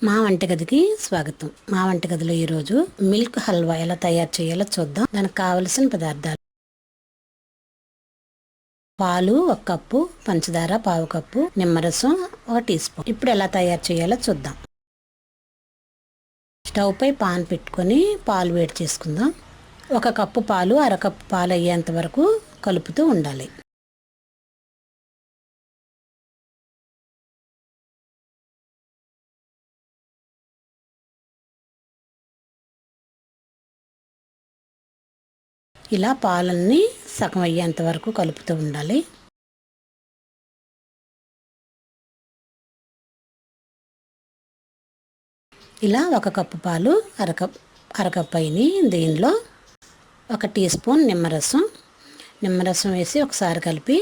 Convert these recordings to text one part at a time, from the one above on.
మా వంటగదికి స్వాగతం. మా వంటగదిలో ఈరోజు మిల్క్ హల్వా ఎలా తయారు చేయాలో చూద్దాం. దానికి కావలసిన పదార్థాలు: పాలు 1 కప్పు, పంచదార 1/2 కప్పు, నిమ్మరసం 1 టీ స్పూన్. ఇప్పుడు ఎలా తయారు చేయాలో చూద్దాం. స్టవ్ పై పాన్ పెట్టుకొని పాలు వేడి చేసుకుందాం. 1 కప్పు పాలు 1/2 కప్పు పాలు అయ్యేంత వరకు కలుపుతూ ఉండాలి. ఇలా పాలన్నీ సగం అయ్యేంత వరకు కలుపుతూ ఉండాలి. ఇలా 1 కప్పు పాలు అరకప్పు అయినాయి. దీనిలో 1 టీ స్పూన్ నిమ్మరసం వేసి ఒకసారి కలిపి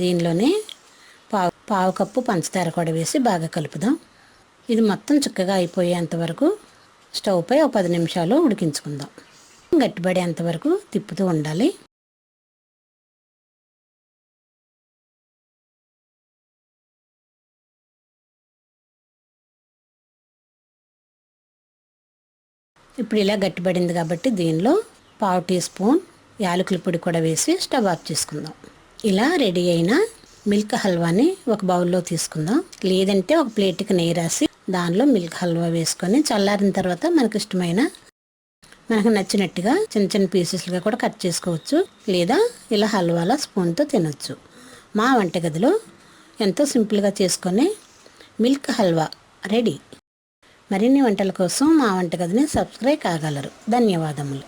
దీనిలోనే పావు కప్పు పంచదార కూడా వేసి బాగా కలుపుదాం. ఇది మొత్తం చిక్కగా అయిపోయేంత వరకు స్టవ్ పై 10 నిమిషాలు ఉడికించుకుందాం. గట్టిపడేంత వరకు తిప్పుతూ ఉండాలి. ఇప్పుడు ఇలా గట్టిపడింది కాబట్టి దీనిలో పావు టీ స్పూన్ యాలకుల పొడి కూడా వేసి స్టవ్ ఆఫ్ చేసుకుందాం. ఇలా రెడీ అయిన మిల్క్ హల్వాని ఒక బౌల్లో తీసుకుందాం. లేదంటే ఒక ప్లేట్కి నెయ్యి రాసి దానిలో మిల్క్ హల్వా వేసుకొని చల్లారిన తర్వాత మనకు నచ్చినట్టుగా చిన్న పీసెస్లుగా కూడా కట్ చేసుకోవచ్చు. లేదా ఇలా హల్వాలా స్పూన్తో తినొచ్చు. మా వంటగదిలో ఎంతో సింపుల్గా చేసుకొని మిల్క్ హల్వా రెడీ. మరిన్ని వంటల కోసం మా వంటగదిని సబ్స్క్రైబ్ కాగలరు. ధన్యవాదములు.